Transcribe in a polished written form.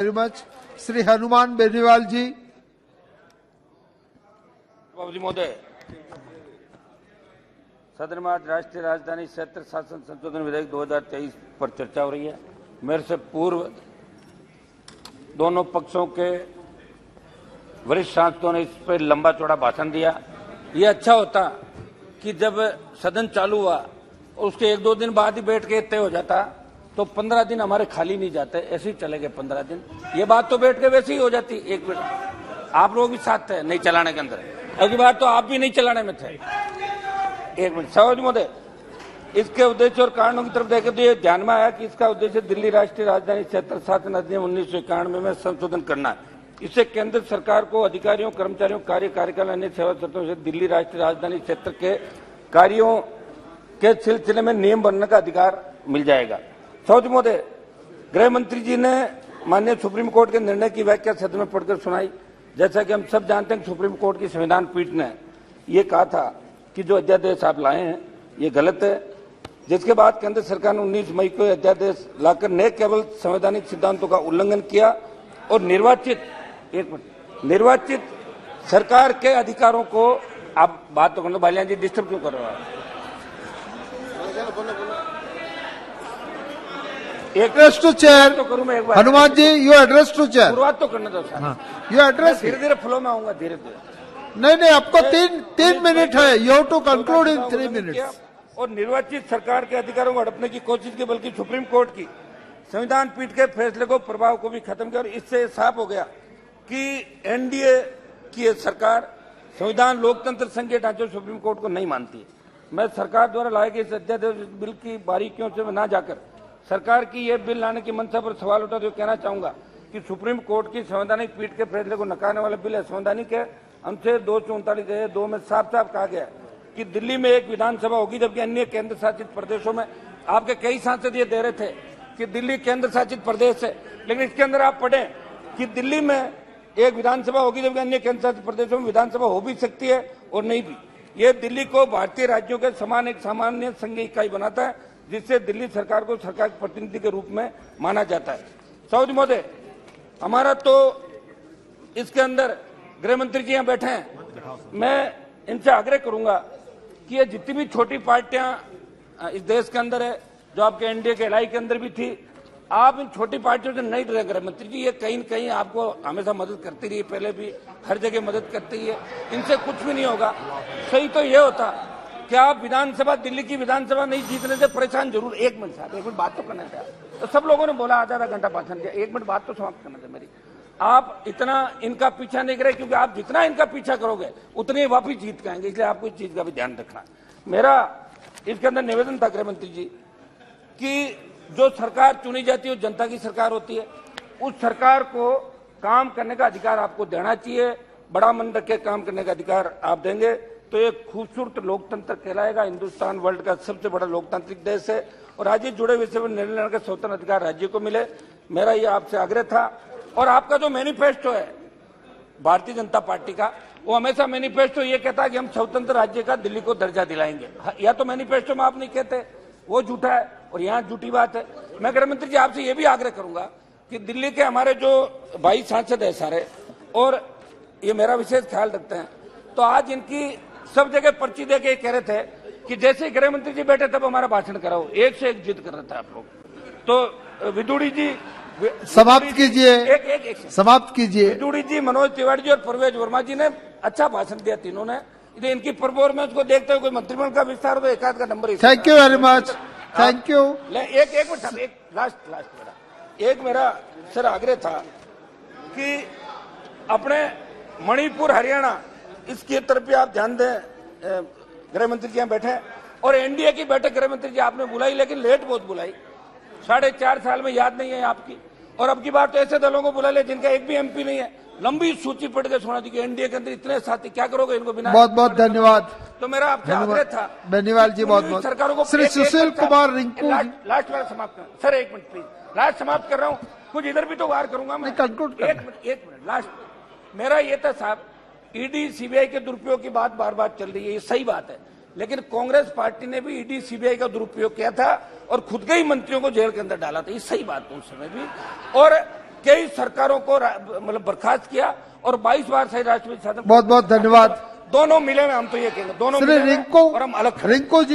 Very much. Shri Hanuman Beniwal ji. बाबू जी महोदय, सदन में आज राष्ट्रीय राजधानी क्षेत्र शासन संशोधन विधेयक 2023 पर चर्चा हो रही है। मेरे से पूर्व दोनों पक्षों के वरिष्ठ सांसदों ने इस पर लंबा चौड़ा भाषण दिया। ये अच्छा होता कि जब सदन चालू हुआ उसके 1-2 दिन बाद ही बैठ के तय हो जाता, तो 15 दिन हमारे खाली नहीं जाते, ऐसे ही चले गए 15 दिन। ये बात तो बैठ के वैसे ही हो जाती। एक मिनट, आप लोग भी साथ थे नहीं चलाने के अंदर, अगली बार तो आप भी नहीं चलाने में थे। एक मिनट सवाल महोदय, इसके उद्देश्य और कारणों की तरफ देखें तो ये ध्यान में आया कि इसका उद्देश्य दिल्ली राष्ट्रीय राजधानी क्षेत्र शासन अधिनियम 1991 में संशोधन करना है। इससे केंद्र सरकार को अधिकारियों, कर्मचारियों, कार्यकाल अन्य सेवा शर्तों से दिल्ली राष्ट्रीय राजधानी क्षेत्र के कार्यों के सिलसिले में नियम बनने का अधिकार मिल जाएगा। सौज महोदय, गृह मंत्री जी ने माननीय सुप्रीम कोर्ट के निर्णय की व्याख्या सदन में पढ़कर सुनाई। जैसा कि हम सब जानते हैं, सुप्रीम कोर्ट की संविधान पीठ ने ये कहा था कि जो अध्यादेश आप लाए हैं ये गलत है, जिसके बाद केंद्र सरकार ने 19 मई को अध्यादेश लाकर न केवल संवैधानिक सिद्धांतों का उल्लंघन किया और निर्वाचित सरकार के अधिकारों को, आप बात तो कर लो, बालियान जी डिस्टर्ब क्यों कर रहे हो? एड्रेस टू चेयर तो करूं मैं एक बार। Hanuman ji, you address to cheer. शुरुआत तो करने दो सर। You address. धीरे धीरे फ्लो में आऊंगा, धीरे धीरे। नहीं, आपको तीन मिनट है। You have to conclude in 3 minutes. और निर्वाचित सरकार के अधिकारों को हड़पने की कोशिश की, बल्कि सुप्रीम कोर्ट की संविधान पीठ के फैसले को, प्रभाव को भी खत्म किया। और इससे साफ हो गया कि एनडीए की सरकार संविधान, लोकतंत्र, संघीय ढांचे सुप्रीम कोर्ट को नहीं मानती। मैं सरकार द्वारा लाए गए इस अध्यादेश बिल की बारीकियों से न जाकर सरकार की यह बिल लाने की मंशा पर सवाल उठाते हुए कहना चाहूंगा कि सुप्रीम कोर्ट की संवैधानिक पीठ के फैसले को नकारने वाला बिल असंवैधानिक है। अनुच्छेद 239(2) में साफ साफ कहा गया है कि दिल्ली में एक विधानसभा होगी, जबकि अन्य केंद्र शासित प्रदेशों में, आपके कई सांसद ये दे रहे थे कि दिल्ली केंद्र शासित प्रदेश है, लेकिन इसके अंदर आप पढ़ें कि दिल्ली में एक विधानसभा होगी, जबकि अन्य केंद्र शासित प्रदेशों में विधानसभा हो भी सकती है और नहीं भी। ये दिल्ली को भारतीय राज्यों के समान एक सामान्य संघीय इकाई बनाता है, जिससे दिल्ली सरकार को सरकार के प्रतिनिधि के रूप में माना जाता है। सौज महोदय, हमारा तो इसके अंदर गृह मंत्री जी यहाँ बैठे हैं, मैं इनसे आग्रह करूंगा कि ये जितनी भी छोटी पार्टियां इस देश के अंदर है, जो आपके एनडीए के एलआई के अंदर भी थी, आप इन छोटी पार्टियों से नहीं डरे। गृह मंत्री जी, ये कहीं न कहीं आपको हमेशा मदद करती रही, पहले भी हर जगह मदद करती है, इनसे कुछ भी नहीं होगा। सही तो ये होता कि आप विधानसभा, दिल्ली की विधानसभा नहीं जीतने से परेशान जरूर। एक मिनट साहब, एक मिनट बात तो करना था। तो सब लोगों ने बोला आधा घंटा भाषण दिया, 1 मिनट बात तो समाप्त करना था मेरी। आप इतना इनका पीछा नहीं करे, क्योंकि आप जितना इनका पीछा करोगे उतने ही वापिस जीत पाएंगे, इसलिए आपको इस चीज का भी ध्यान रखना। मेरा इसके अंदर निवेदन था गृह मंत्री जी कि जो सरकार चुनी जाती है वो जनता की सरकार होती है, उस सरकार को काम करने का अधिकार आपको देना चाहिए। बड़ा मन रख के काम करने का अधिकार आप देंगे तो एक खूबसूरत लोकतंत्र कहलाएगा। हिंदुस्तान वर्ल्ड का सबसे बड़ा लोकतांत्रिक देश है और राज्य जुड़े विषय में निर्णय लेने का स्वतंत्र अधिकार राज्य को मिले। मेरा ये आपसे आग्रह था। और आपका जो मैनिफेस्टो है भारतीय जनता पार्टी का, वो हमेशा मैनिफेस्टो ये कहता है कि हम स्वतंत्र राज्य का दिल्ली को दर्जा दिलाएंगे। या तो मैनिफेस्टो में आप नहीं कहते, वो झूठा है और यहाँ झूठी बात है। मैं गृह मंत्री जी आपसे ये भी आग्रह करूंगा कि दिल्ली के हमारे जो भाई सांसद है सारे, और ये मेरा विशेष ख्याल रखते हैं, तो आज इनकी सब जगह पर्ची दे के कह रहे थे कि जैसे ही गृह मंत्री जी बैठे तब हमारा भाषण कराओ, एक से एक जिद कर रहे थे आप लोग। तो विदुड़ी जी समाप्त कीजिए, समाप्त कीजिए। विदुड़ी जी, मनोज तिवारी जी और परवेज वर्मा जी ने अच्छा भाषण दिया तीनों ने। इनकी परफॉर्मेंस को देखते हुए कोई मंत्रिमंडल का विस्तार हो तो एकाध का number. Thank you very much, thank you. एक मिनट, लास्ट मेरा सर आग्रह था कि अपने मणिपुर, हरियाणा, इसकी तरफ भी आप ध्यान दें। गृह मंत्री जी यहाँ बैठे और एनडीए की बैठक गृह मंत्री जी आपने बुलाई, लेकिन लेट बहुत बुलाई, 4.5 साल में याद नहीं है आपकी। और अब की बार तो ऐसे दलों को बुला ले जिनका एक भी एमपी नहीं है। लंबी सूची पढ़ के सुना दी कि एनडीए के अंदर इतने साथी, क्या करोगे इनको बिना। बहुत बहुत धन्यवाद। तो मेरा आपसे आग्रह था बेनीवाल जी, बहुत बहुत सरकारों को। श्री सुशील कुमार रिंकू, लास्ट बार समाप्त कर सर, 1 मिनट प्लीज, लास्ट समाप्त कर रहा हूँ। कुछ इधर भी तो वार करूंगा मैं। एक मिनट लास्ट मेरा ये था साहब, ईडी सीबीआई के दुरुपयोग की बात बार बार चल रही है, ये सही बात है, लेकिन कांग्रेस पार्टी ने भी ईडी सीबीआई का दुरुपयोग किया था और खुद के ही मंत्रियों को जेल के अंदर डाला था, ये सही बात है उस समय भी। और कई सरकारों को मतलब बर्खास्त किया और 22 बार से राष्ट्रपति शासन। बहुत बहुत धन्यवाद। दोनों मिले हैं, हम तो ये कहेंगे दोनों श्री मिले हैं रिंकू और हम अलग खड़े हैं। रिंकू जी